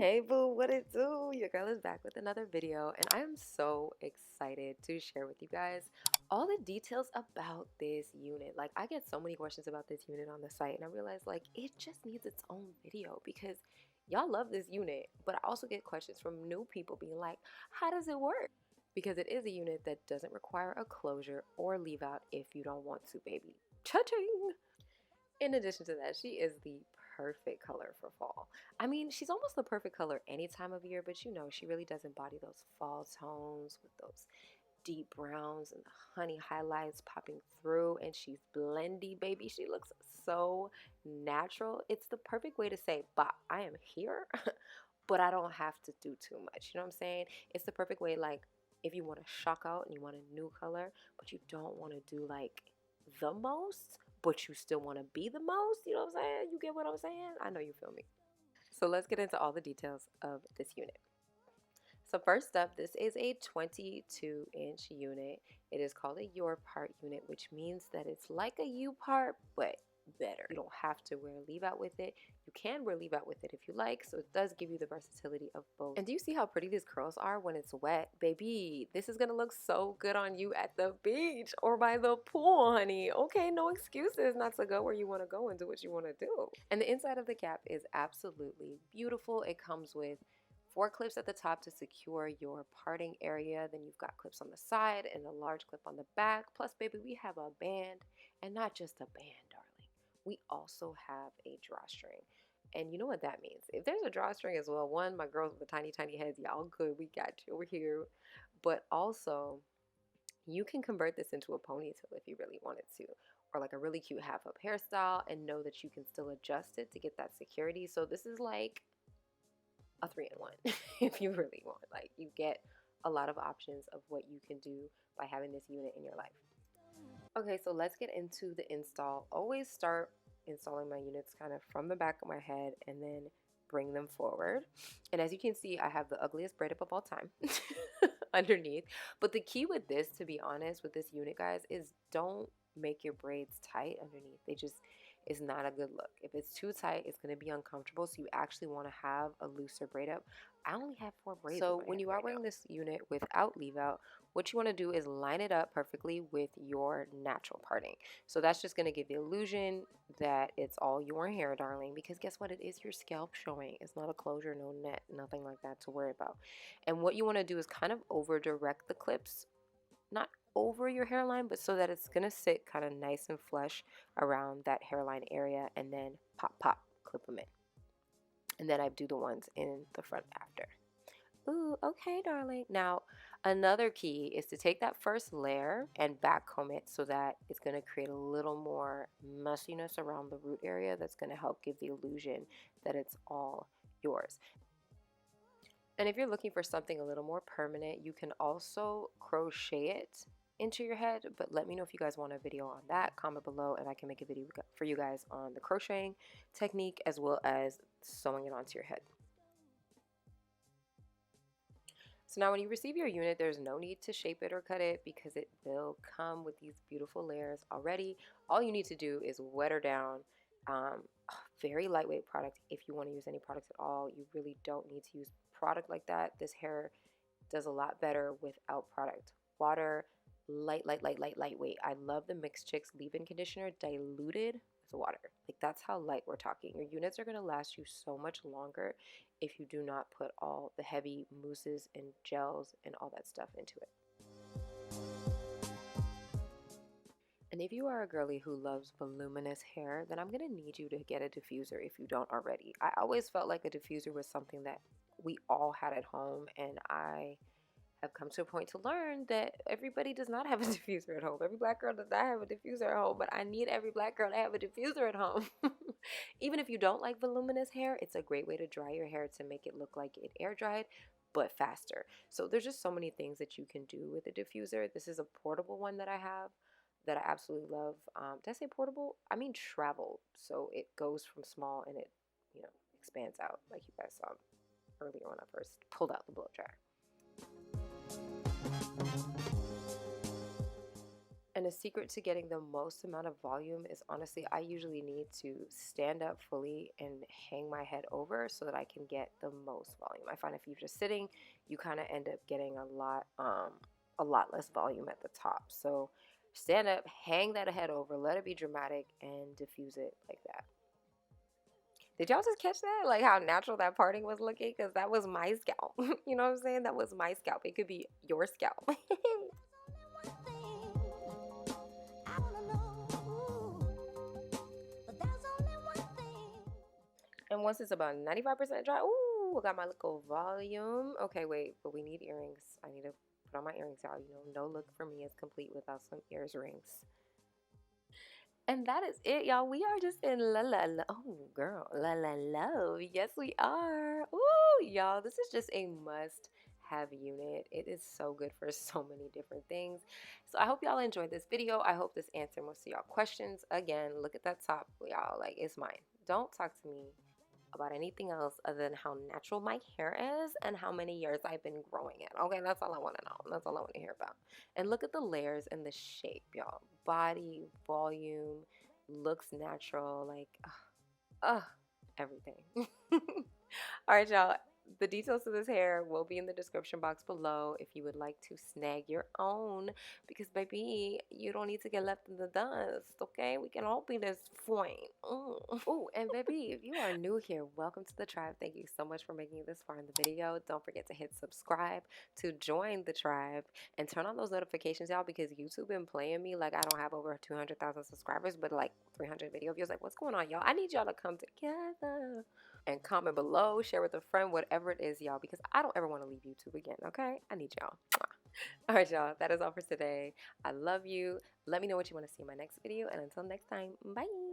Hey boo, what it do? Your girl is back with another video, and I'm so excited to share with you guys all the details about this unit. Like, I get so many questions about this unit on the site, and I realize like it just needs its own video because y'all love this unit. But I also get questions from new people being like, how does it work? Because it is a unit that doesn't require a closure or leave out if you don't want to, baby. Cha-ching! In addition to that, she is the perfect color for fall. I mean, she's almost the perfect color any time of year, but you know, she really does embody those fall tones with those deep browns and the honey highlights popping through, and she's blendy, baby. She looks so natural. It's the perfect way to say, "Bah, I am here," but I don't have to do too much. You know what I'm saying? It's the perfect way, like, if you want to shock out and you want a new color, but you don't want to do like the most, but you still want to be the most. You know what I'm saying? You get what I'm saying? I know you feel me. So let's get into all the details of this unit. So first up, this is a 22-inch unit. It is called a your part unit, which means that it's like a U part, but better. You don't have to wear leave out with it. You can wear leave out with it if you like, so it does give you the versatility of both. And do you see how pretty these curls are when it's wet? Baby, this is gonna look so good on you at the beach or by the pool, honey. Okay, no excuses not to go where you wanna go and do what you wanna do. And the inside of the cap is absolutely beautiful. It comes with 4 clips at the top to secure your parting area. Then you've got clips on the side and a large clip on the back. Plus, baby, we have a band, and not just a band, darling. We also have a drawstring. And you know what that means. If there's a drawstring as well, one, my girls with the tiny, tiny heads, y'all good. We got you over here. But also, you can convert this into a ponytail if you really wanted to, or like a really cute half up hairstyle, and know that you can still adjust it to get that security. So this is like a 3-in-1 if you really want. Like, you get a lot of options of what you can do by having this unit in your life. Okay, so let's get into the install. Always start installing my units kind of from the back of my head and then bring them forward. And as you can see, I have the ugliest braid up of all time underneath. But the key with this, to be honest, with this unit, guys, is don't make your braids tight underneath. They just is not a good look. If it's too tight, it's going to be uncomfortable. So you actually want to have a looser braid up. I only have 4 braids. So when you are wearing this unit without leave out, what you want to do is line it up perfectly with your natural parting. So that's just going to give the illusion that it's all your hair, darling, because guess what? It is your scalp showing. It's not a closure, no net, nothing like that to worry about. And what you want to do is kind of over direct the clips, not over your hairline, but so that it's going to sit kind of nice and flush around that hairline area, and then pop, pop, clip them in. And then I do the ones in the front after. Ooh, okay, darling. Now, another key is to take that first layer and back comb it so that it's going to create a little more mushiness around the root area. That's going to help give the illusion that it's all yours. And if you're looking for something a little more permanent, you can also crochet it into your head, but let me know if you guys want a video on that. Comment below and I can make a video for you guys on the crocheting technique as well as sewing it onto your head. So now when you receive your unit, there's no need to shape it or cut it because it will come with these beautiful layers already. All you need to do is wet her down. Very lightweight product. If you want to use any products at all, you really don't need to use product like that. This hair does a lot better without product. Water, lightweight. I love the Mixed Chicks leave-in conditioner diluted with water. Like, that's how light we're talking. Your units are going to last you so much longer if you do not put all the heavy mousses and gels and all that stuff into it. And if you are a girly who loves voluminous hair, then I'm going to need you to get a diffuser if you don't already. I always felt like a diffuser was something that we all had at home, and I have come to a point to learn that everybody does not have a diffuser at home. Every black girl does not have a diffuser at home, but I need every black girl to have a diffuser at home. Even if you don't like voluminous hair, it's a great way to dry your hair to make it look like it air dried, but faster. So there's just so many things that you can do with a diffuser. This is a portable one that I have that I absolutely love. Did I say portable? I mean travel. So it goes from small and it, you know, expands out like you guys saw earlier when I first pulled out the blow dryer. And the secret to getting the most amount of volume is honestly, I usually need to stand up fully and hang my head over so that I can get the most volume. I find if you're just sitting, you kind of end up getting a lot less volume at the top. So stand up, hang that head over, let it be dramatic, and diffuse it like that. Did y'all just catch that? Like how natural that parting was looking? Because that was my scalp. You know what I'm saying? That was my scalp. It could be your scalp. And once it's about 95% dry, ooh, I got my little volume. Okay, wait, but we need earrings. I need to put on my earrings, y'all. You know, no look for me is complete without some earrings. And that is it, y'all. We are just in la la la. Oh, girl, la la la. Yes, we are. Ooh, y'all, this is just a must have unit. It is so good for so many different things. So I hope y'all enjoyed this video. I hope this answered most of y'all questions. Again, look at that top, y'all. Like, it's mine. Don't talk to me about anything else other than how natural my hair is and how many years I've been growing it. Okay, that's all I want to know. That's all I want to hear about. And look at the layers and the shape, y'all. Body, volume, looks natural, like, everything. All right, y'all. The details of this hair will be in the description box below if you would like to snag your own. Because, baby, you don't need to get left in the dust, okay? We can all be this fine. Oh, and baby, if you are new here, welcome to the tribe. Thank you so much for making it this far in the video. Don't forget to hit subscribe to join the tribe and turn on those notifications, y'all, because YouTube been playing me like I don't have over 200,000 subscribers, but like 300 video views. Like, what's going on, y'all? I need y'all to come together. And comment below, share with a friend, whatever it is, y'all, because I don't ever want to leave YouTube again, okay? I need y'all. All right, y'all, that is all for today. I love you. Let me know what you want to see in my next video, and until next time, bye.